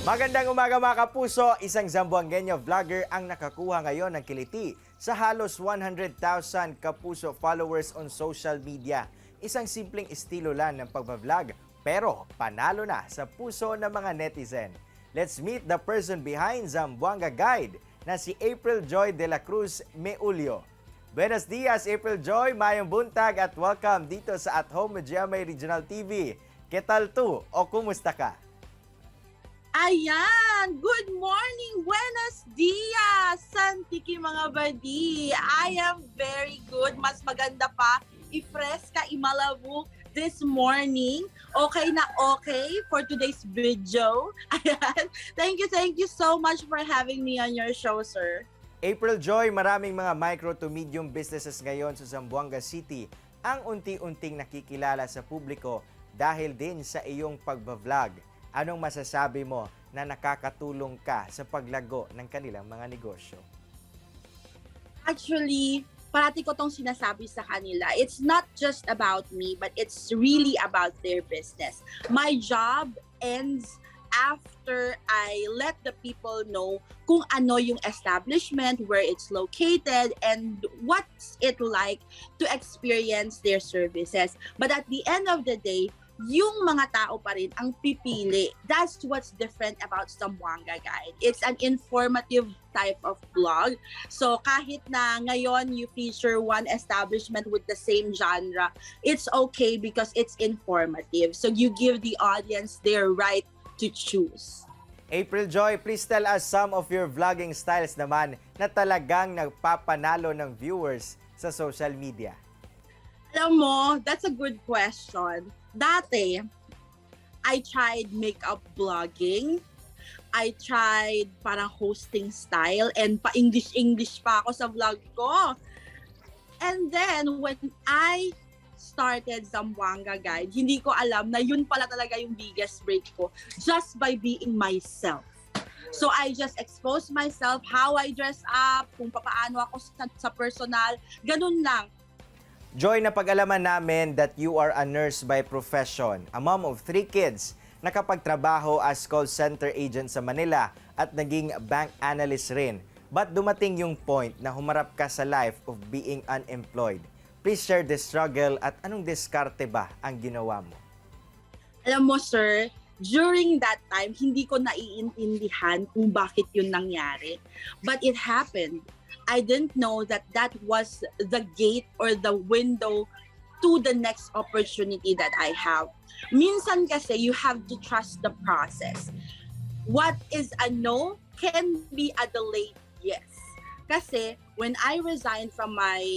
Magandang umaga mga kapuso, isang Zamboangueño vlogger ang nakakuha ngayon ng kiliti sa halos 100,000 kapuso followers on social media. Isang simpleng estilo lang ng pagbablog pero panalo na sa puso ng mga netizen. Let's meet the person behind Samwanga Guy na si April Joy de la Cruz Meulio. Buenos dias April Joy, mayong buntag at welcome dito sa At Home with GMA Regional TV. ¿Qué tal tú o kumusta ka? Ayan! Good morning! Buenos dias! Santiki mga badi! I am very good. Mas maganda pa. I-fresca, imalabu this morning. Okay na okay for today's video. Ayan. Thank you so much for having me on your show, sir. April Joy, maraming mga micro to medium businesses ngayon sa Zamboanga City ang unti-unting nakikilala sa publiko dahil din sa iyong pagbablog. Anong masasabi mo na nakakatulong ka sa paglago ng kanilang mga negosyo? Actually, parati ko tong sinasabi sa kanila. It's not just about me, but it's really about their business. My job ends after I let the people know kung ano yung establishment, where it's located, and what's it like to experience their services. But at the end of the day, yung mga tao pa rin ang pipili. That's what's different about Samwanga Guy. It's an informative type of blog. So kahit na ngayon you feature one establishment with the same genre, it's okay because it's informative. So you give the audience their right to choose. April Joy, please tell us some of your vlogging styles naman na talagang nagpapanalo ng viewers sa social media. Alam mo, that's a good question. Dati, I tried makeup blogging. I tried parang hosting style and pa-English pa ako sa vlog ko. And then, when I started Zamboanga Guy, hindi ko alam na yun pala talaga yung biggest break ko just by being myself. So I just exposed myself, how I dress up, kung paano ako sa personal, ganun lang. Joy, napag-alaman namin that you are a nurse by profession, a mom of 3 kids, nakapagtrabaho as call center agent sa Manila at naging bank analyst rin. But dumating yung point na humarap ka sa life of being unemployed. Please share the struggle at anong diskarte ba ang ginawa mo? Alam mo sir, during that time, hindi ko naiintindihan kung bakit yun nangyari. But it happened. I didn't know that that was the gate or the window to the next opportunity that I have. Minsan kasi you have to trust the process. What is a no can be a delayed yes. Kasi when I resigned from my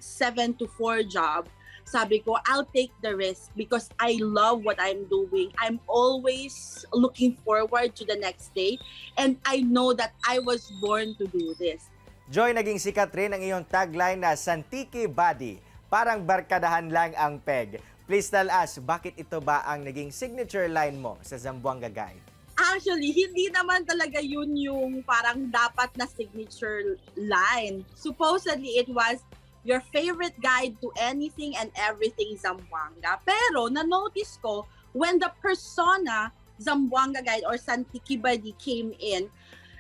7 to 4 job, sabi ko, I'll take the risk because I love what I'm doing. I'm always looking forward to the next day and I know that I was born to do this. Joy, naging sikat rin ang iyong tagline na Santiki Body, parang barkadahan lang ang peg. Please tell us, bakit ito ba ang naging signature line mo sa Zamboanga Guy? Actually, hindi naman talaga yun yung parang dapat na signature line. Supposedly, it was your favorite guide to anything and everything Zamboanga. Pero, na-notice ko, when the persona Zamboanga Guide or Santiki Body came in,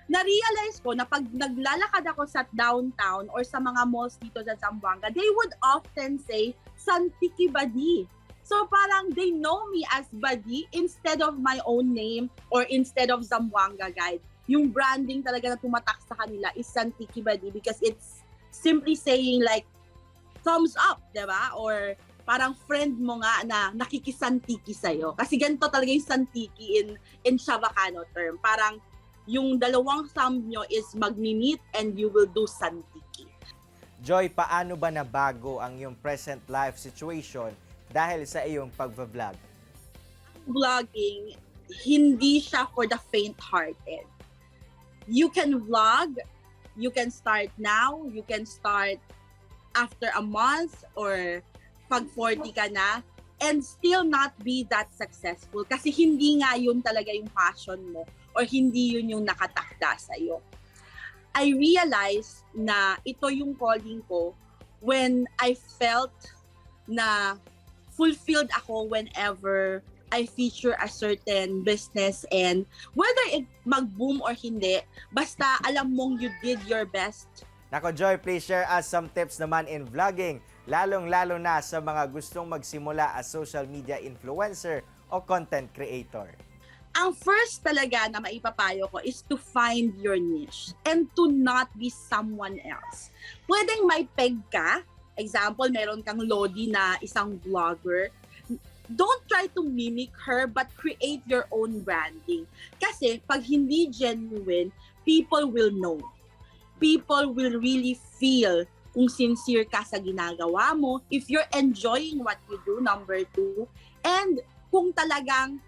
na-realize ko na pag naglalakad ako sa downtown or sa mga malls dito sa Zamboanga, they would often say, Santiki Badi. So parang they know me as Badi instead of my own name or instead of Zamboanga Guide. Yung branding talaga na tumatak sa kanila is Santiki Badi because it's simply saying like, thumbs up, diba? Or parang friend mo nga na nakikisantiki sa'yo. Kasi ganito talaga yung santiki in Chavacano term. Parang yung dalawang thumb nyo is magmi-meet and you will do santiki. Joy, paano ba nabago ang iyong present life situation dahil sa iyong pagbablog? Vlogging, hindi siya for the faint-hearted. You can vlog, you can start now, you can start after a month or pag 40 ka na, and still not be that successful kasi hindi nga yun talaga yung passion mo or hindi yun yung nakatakda sa'yo. I realized na ito yung calling ko when I felt na fulfilled ako whenever I feature a certain business, and whether it mag-boom or hindi, basta alam mong you did your best. Nako Joy, please share us some tips naman in vlogging, lalong-lalo na sa mga gustong magsimula as social media influencer o content creator. Ang first talaga na maipapayo ko is to find your niche and to not be someone else. Pwedeng may peg ka, example, meron kang Lodi na isang vlogger. Don't try to mimic her but create your own branding. Kasi pag hindi genuine, people will know. People will really feel kung sincere ka sa ginagawa mo, if you're enjoying what you do, number 2, and kung talagang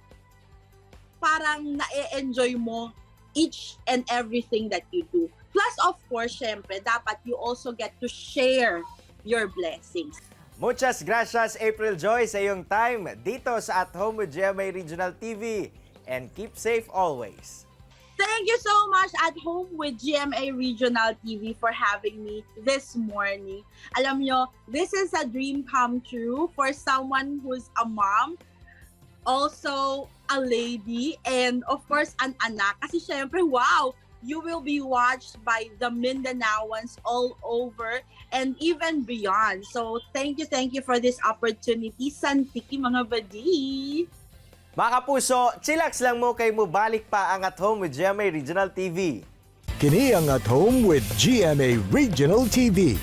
parang na-enjoy mo each and everything that you do. Plus, of course, syempre, dapat you also get to share your blessings. Muchas gracias April Joy sa iyong time dito sa At Home with GMA Regional TV, and keep safe always. Thank you so much, At Home with GMA Regional TV, for having me this morning. Alam nyo, this is a dream come true for someone who's a mom, also a lady, and of course an anak. Kasi syempre, wow, you will be watched by the Mindanaoans all over and even beyond. So thank you for this opportunity. Santiki mga badi! Mga kapuso, chillax lang mo kay mo balik pa ang At Home with GMA Regional TV. Kini ang At Home with GMA Regional TV.